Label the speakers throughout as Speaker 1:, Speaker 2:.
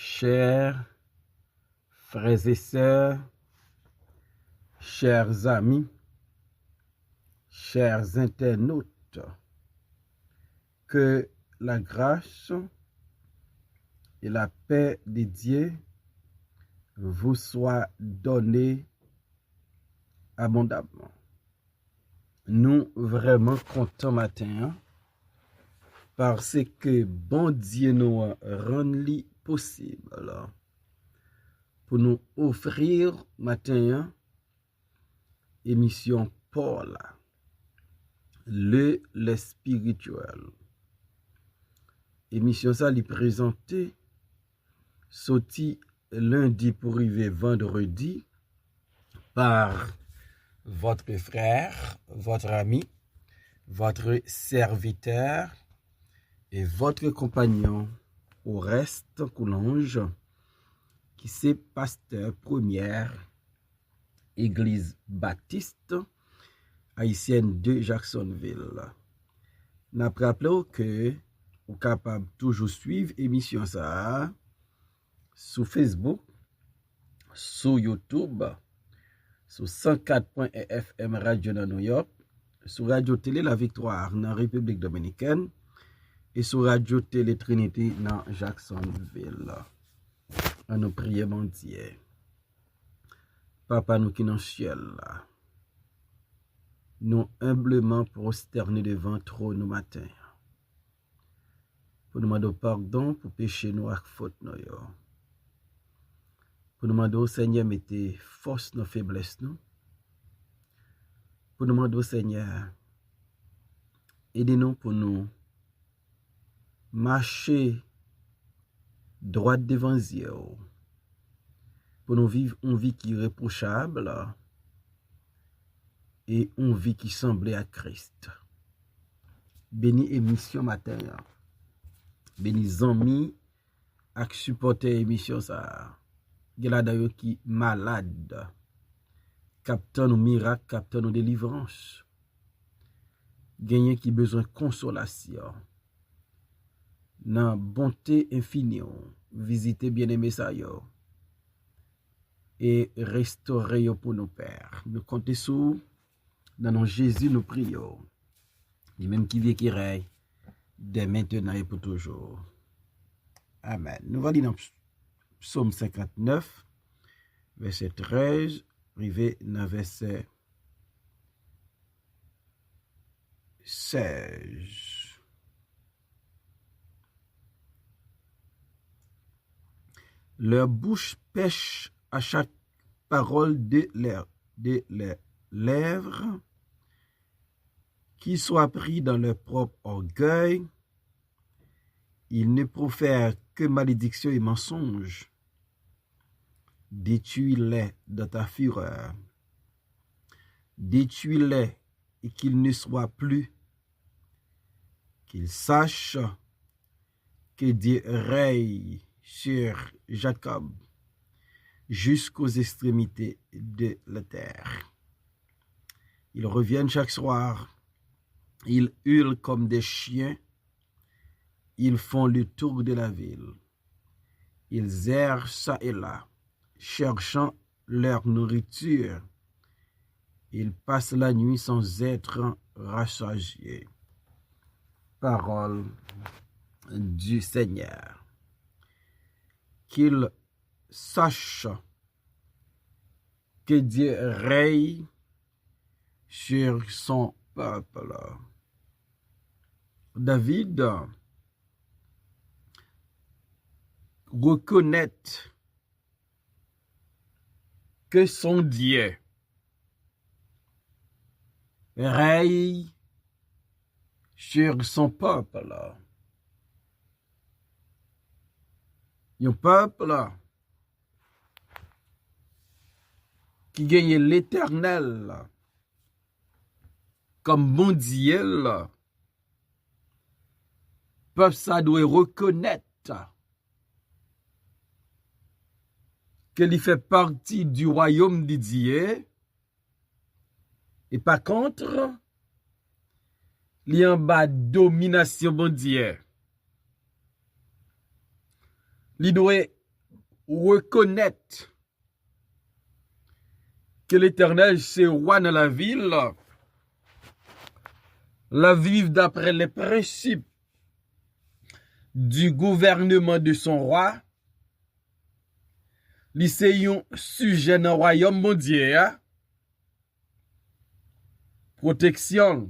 Speaker 1: Chers frères et sœurs, chers amis, chers internautes, que la grâce et la paix de Dieu vous soient données abondamment. Nous vraiment contents matin parce que bon Dieu nous rend possible pour nous offrir matin émission Paul le spirituel. Émission ça lui présenté sorti lundi pour arriver vendredi par votre frère, votre ami, votre serviteur et votre compagnon au reste Coulange, qui c'est pasteur première église baptiste haïtienne de Jacksonville. N'a rappelé que vous capable toujours suivre émission ça sur Facebook, sur YouTube, sur 104.FM Radio dans New York, sur Radio Télé La Victoire dans République Dominicaine et sur Radio Télé Trinité dans Jacksonville. À nous prier, mon Dieu. Papa, nous qui dans le ciel, nous humblement prosternés devant trop nous matin. Pour nous demander pardon pour pécher nous ak faute nous. Pour nous demander au Seigneur mettez force nos faiblesses nous. Pour nous demander au Seigneur aidez-nous pour nous marcher droit devant Dieu. Pour nous vivre une vie qui est irréprochable et une vie qui semble à Christ. Béni émission matin. Béni amis ak supporter émission ça. Gela d'ailleurs qui malade. Capteur nos miracles, capteur nos délivrances. Gagné qui besoin de consolation. Dans bonté infinie, visitez bien-aimé ça yo. Et restaurer yo pour nos pères. Nous comptons sur dans nom Jésus nous prions. Lui même qui vit qui règne dès maintenant et pour toujours. Amen. Nous allons lire dans Psaume 59, verset 13, arrivé dans verset 16. Leur bouche pêche à chaque parole de leurs lèvres, qui soient pris dans leur propre orgueil. Ils ne profèrent que malédiction et mensonge. Détruis-les dans ta fureur. Détruis-les et qu'ils ne soient plus. Qu'ils sachent que Dieu règne sur Jacob jusqu'aux extrémités de la terre. Ils reviennent chaque soir. Ils hurlent comme des chiens. Ils font le tour de la ville. Ils errent ça et là, cherchant leur nourriture. Ils passent la nuit sans être rassasiés. Parole du Seigneur. Qu'ils sachent que Dieu règne sur son peuple. David reconnaître que son Dieu règne sur son peuple. Un peuple qui gagne l'Éternel comme bon Dieu. Peuple ça doit reconnaître qu'il fait partie du royaume de Dieu. Et par contre, il y a en bas domination bon Dieu. Il doit reconnaître que l'Éternel, c'est roi dans la ville, la vivre d'après les principes du gouvernement de son roi, li c'est un sujet dans le royaume mondial, protection,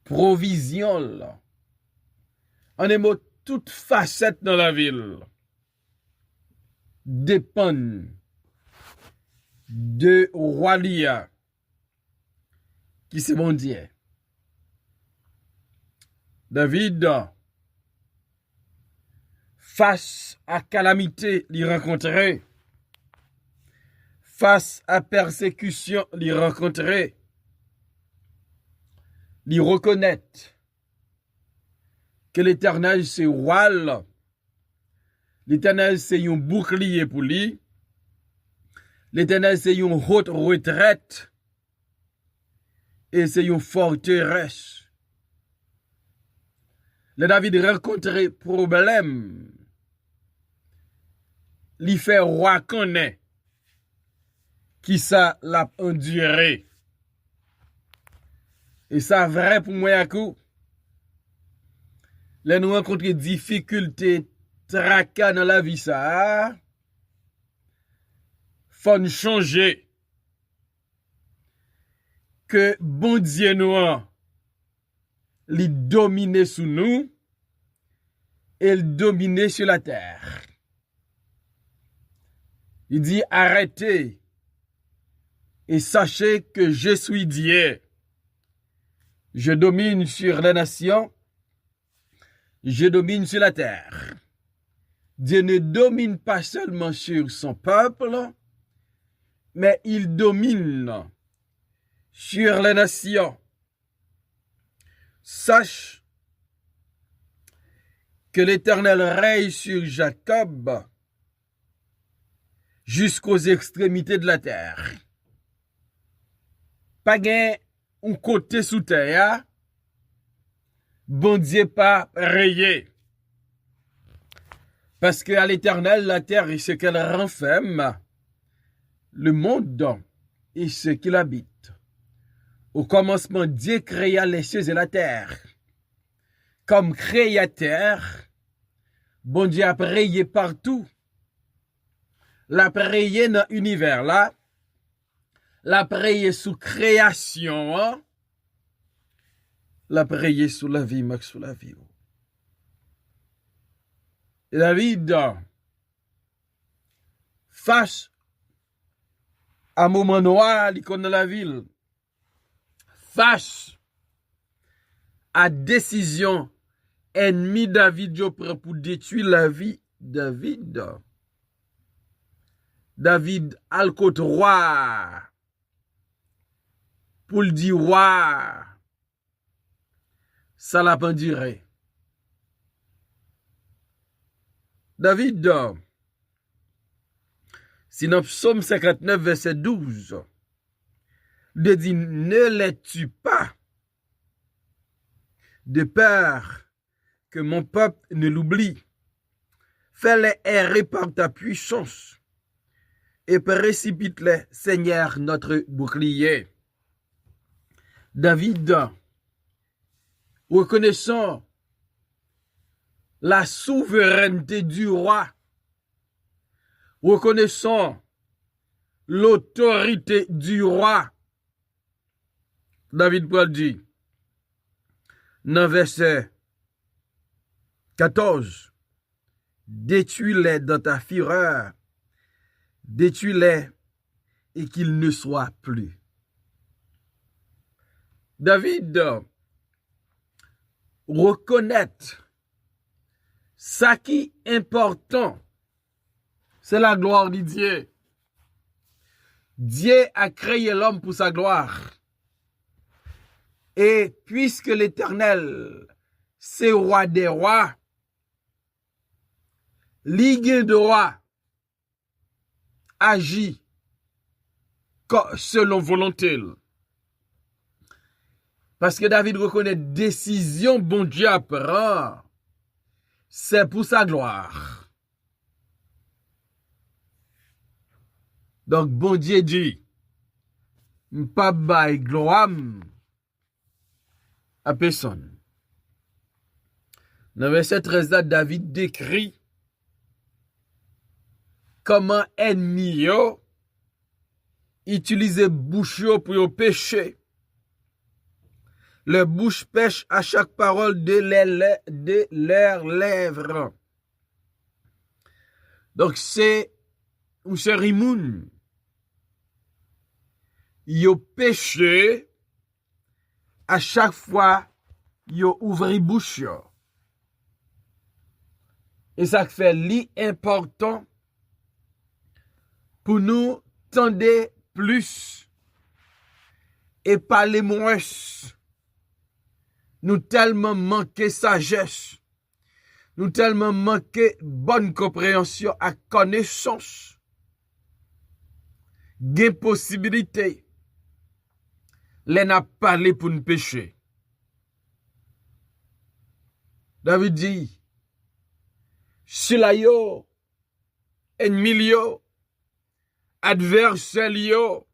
Speaker 1: provision, en un mot, toute facette dans la ville dépend de roi Lia, qui c'est bon Dieu. David, face à calamité, l'y rencontrer, face à persécution, l'y rencontrer, l'y reconnaître que l'Éternel c'est roi, l'Éternel c'est un bouclier pour lui, l'Éternel c'est une haute retraite et c'est une forteresse. Le David rencontre problème, li fait roi connaît qui ça l'a enduré. Et ça vrai pour moi à coup. Là nous rencontre difficultés, tracas dans la vie ça. Faut nous changer. Que bon Dieu nous li domine sous nous et il domine sur la terre. Il dit arrêtez et sachez que je suis Dieu. Je domine sur les nations, je domine sur la terre. Dieu ne domine pas seulement sur son peuple, mais il domine sur les nations. Sache que l'Éternel règne sur Jacob jusqu'aux extrémités de la terre. Pas gain un côté sous terre, bon Dieu pas rayé. Parce que à l'Éternel, la terre est ce qu'elle renferme, le monde est ce qu'il habite. Au commencement, Dieu créa les cieux et la terre. Comme créateur, bon Dieu a prié partout. La prié dans l'univers là, la prié sous création, la prié sous la vie, max sous la vie. Et David, face à un moment noir, il connaît la ville, face à décision ennemi David yo prend pour détruire la vie David. David al côté roi pour le dire roi, ça l'a pas duré. David, si dans Psaume 59, verset 12, il dit, ne les tue pas, de peur que mon peuple ne l'oublie. Fais-les errer par ta puissance et précipite-les, Seigneur, notre bouclier. David, reconnaissant la souveraineté du roi, reconnaissant l'autorité du roi, David Paul dit, dans verset 14, détruis-les dans ta fureur, détruis-les et qu'ils ne soient plus. David reconnaître ça qui est important, c'est la gloire de Dieu. Dieu a créé l'homme pour sa gloire. Et puisque l'Éternel, c'est roi des rois, ligue de roi, agit selon volonté. Parce que David reconnaît décision bon Dieu prend, c'est pour sa gloire. Donc, bon Dieu dit, m'pas bay gloire à personne. Dans verset 13 là, David décrit comment ennemi yo utilise bouche yo pour yo pécher. Le bouche pêche à chaque parole de leurs lèvres. Donc c'est ou c'est Rimoun. Yo péché à chaque fois yo ouvri bouche yo. Et ça fait l'important pour nous tendre plus et parler moins. Nous tellement manquer sagesse. Nous tellement manquer bonne compréhension à connaissance. Gain possibilité. Les n'a parlé pour nous pécher. David dit, si la yo, ennemi yo, adversaire yo,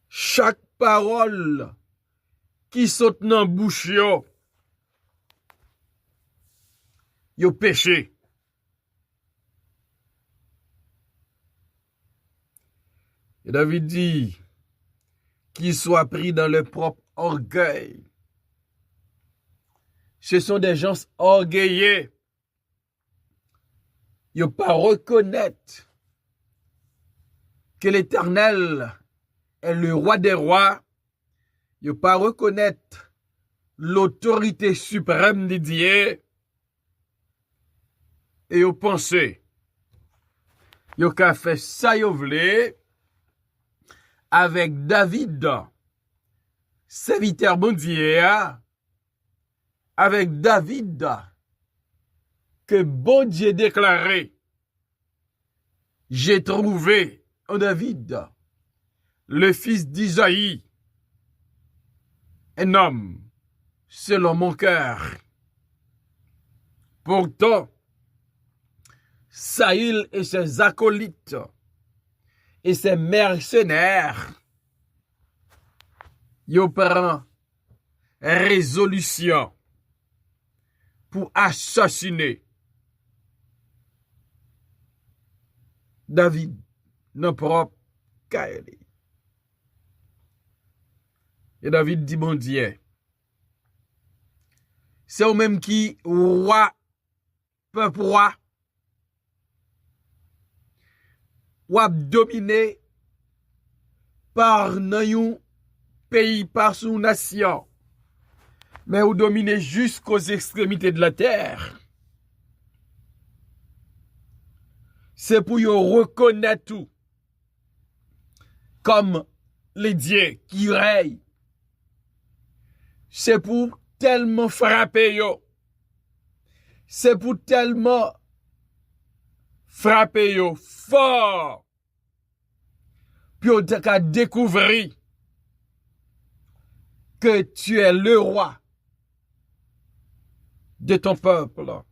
Speaker 1: chaque parole qui saute dans bouche yo péché. Et David dit qu'ils soient pris dans leur propre orgueil. Ce sont des gens orgueilleux. Ils ne pas reconnaître que l'Éternel est le roi des rois. Ils ne pas reconnaître l'autorité suprême de Dieu. Et ils pensent, ils ont fait ça, ils voulaient, avec David, serviteur bon Dieu, avec David, que bon Dieu déclaré, j'ai trouvé en David, le fils d'Isaïe, un homme selon mon cœur. Pourtant, Saül et ses acolytes et ses mercenaires, ils prennent résolution pour assassiner David, non propre Kaeli. Et David dit, bon Dieu, c'est au même qui roi, peuple roi, ou dominé par un pays, par son nation, mais ou dominé jusqu'aux extrémités de la terre. C'est pour yo reconnaître tout comme les dieux qui règnent. C'est pour tellement frapper yo. C'est pour tellement frapper yo fort. Puis on t'a découvert que tu es le roi de ton peuple.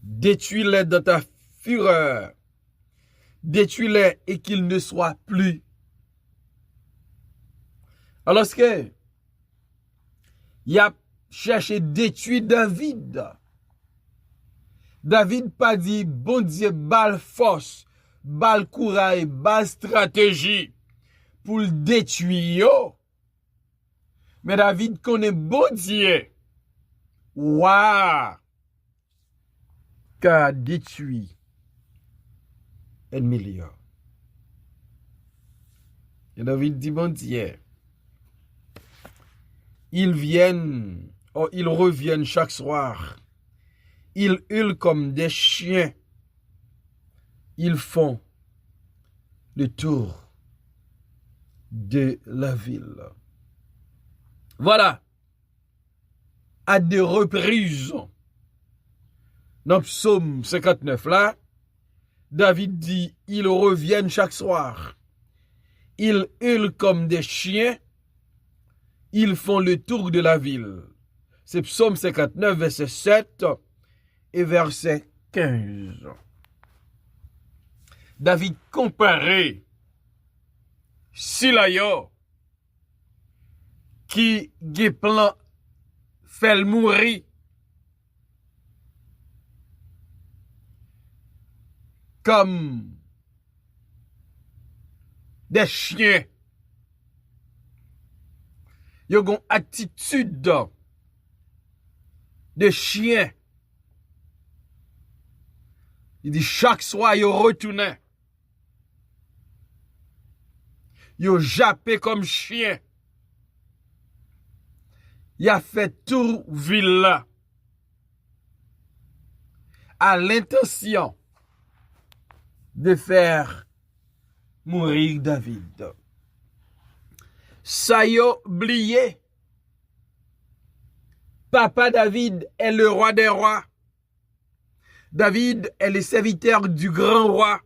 Speaker 1: Détruis-les dans ta fureur. Détruis-les et qu'ils ne soient plus. Alors que il a cherché détruire David. David pas dit bon Dieu bal force, bal courage, bal stratégie pour le détruire. Mais David connaît bon Dieu. Waouh! Qu'a détruit ennemi. Et David dit bon Dieu. Ils viennent, ou ils reviennent chaque soir. Ils hurlent comme des chiens. Ils font le tour de la ville. Voilà. À des reprises, dans Psaume 59 là, David dit, ils reviennent chaque soir. Ils hurlent comme des chiens. Ils font le tour de la ville. C'est Psaume 59, verset 7 et verset 15. David comparé Silayo qui ge plan fait mourir comme des chiens. Yo gon attitude de chien. Il dit chaque soir yo retourne. Yo jappé comme chien. Il a fait tout ville là à l'intention de faire mourir David. Ça yo oublié. Papa David est le roi des rois. David est le serviteur du grand roi.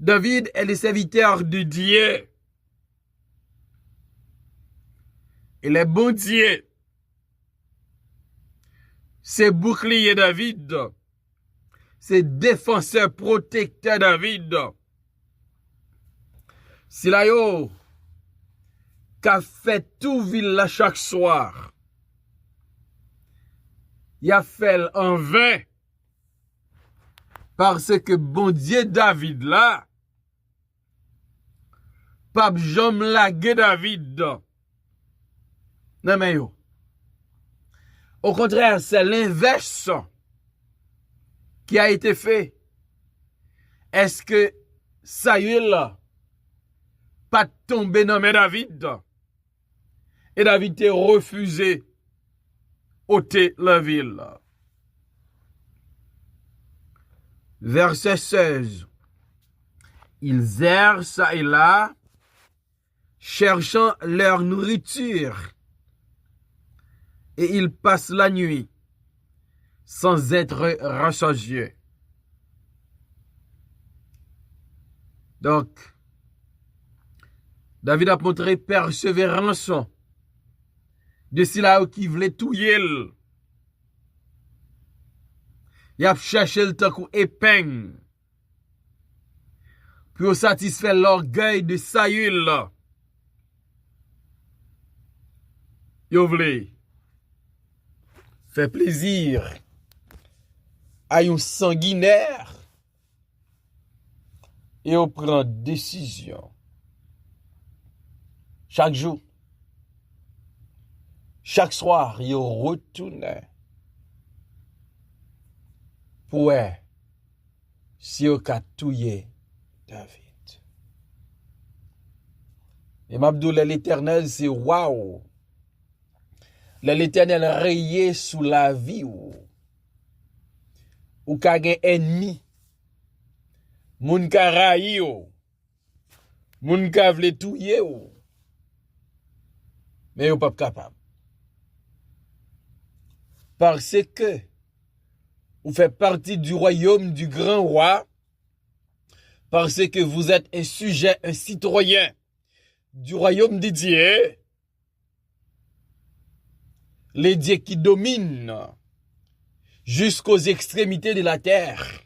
Speaker 1: David est le serviteur de Dieu. Il est bon Dieu. C'est bouclier David. C'est défenseur protecteur David. Si là yo qu'a fait tout ville là chaque soir. Il a fait en vain. Parce que bon Dieu David là, pape Jean lague David. Non mais yo. Au contraire, c'est l'inverse qui a été fait. Est-ce que Saül pas tombé dans David? Et David a refusé ôter la ville. Verset 16. Ils errent ça et là, cherchant leur nourriture, et ils passent la nuit sans être rassasiés. Donc, David a montré persévérance de ceux qui voulaient touiller. Il a cherché le temps pour épingle pour satisfaire l'orgueil de Saül. Il voulait faire plaisir à un sanguinaire et on prend décision. Chaque jour, chaque soir, il retournait pour si il a tué David. Et m'abdoule l'Éternel, c'est waouh. L'Éternel rayé sous la vie ou ka gen ennemi. Moun ka rayi ou. Moun ka vle touye ou. Mais ou pas capable. Parce que vous faites partie du royaume du grand roi, parce que vous êtes un sujet, un citoyen du royaume de Dieu, les dieux qui dominent jusqu'aux extrémités de la terre,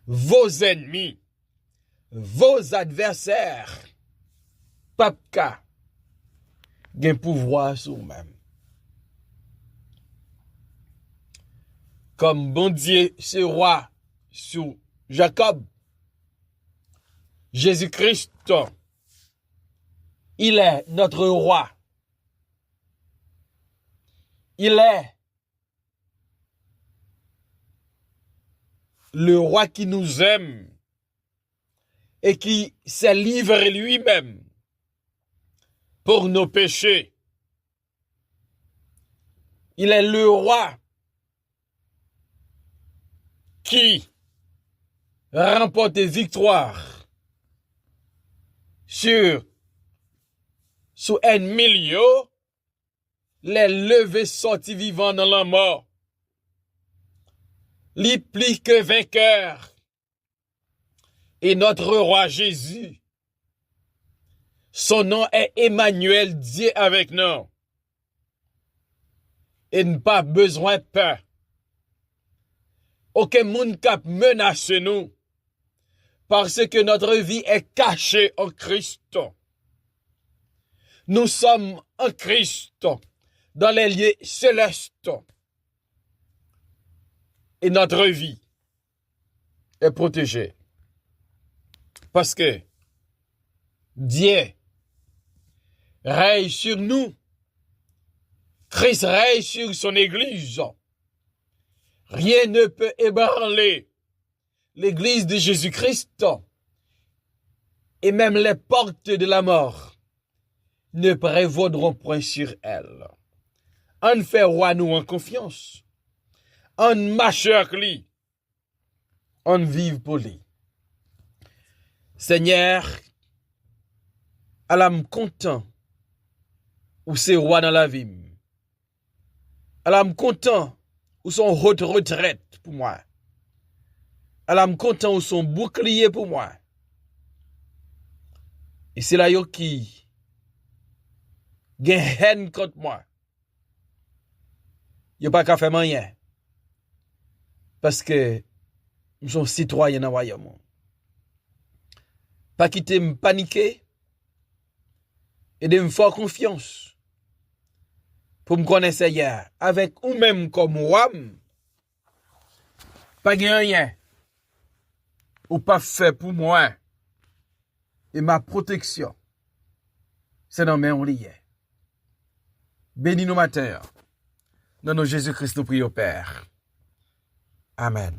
Speaker 1: vos ennemis, vos adversaires, papka, gen pouvoir sur vous-même. Comme bon Dieu, ce roi sur Jacob, Jésus-Christ, il est notre roi. Il est le roi qui nous aime et qui s'est livré lui-même pour nos péchés. Il est le roi qui remporte des victoires sur un milieu, les levés sortis vivants dans la mort. Les plus que vainqueur. Et notre roi Jésus, son nom est Emmanuel, Dieu avec nous. Et n'a pas besoin de peur. aucun monde cap menace nous, parce que notre vie est cachée en Christ. Nous sommes en Christ, dans les lieux célestes. Et notre vie est protégée. Parce que Dieu règne sur nous. Christ règne sur son Église. Rien ne peut ébranler l'Église de Jésus-Christ. Et même les portes de la mort ne prévaudront point sur elle. On fait roi nous en confiance. On marche avec lui. On vive pour lui. Seigneur, Allah content ou c'est roi dans la vie. Allah content ou son haute retraite pour moi. Allah content ou son bouclier pour moi. Et c'est là qui gen haine contre moi. Yo pas qu'à faire rien. Parce que nous sommes citoyens dans le royaume. Pas quitter me paniquer et de me faire confiance pour me connaître hier avec ou même comme moi. Pas rien ou pas fait pour moi et ma protection. C'est dans mes liés. Bénis nous matin. Dans nos Jésus-Christ nous prions Père. Amen.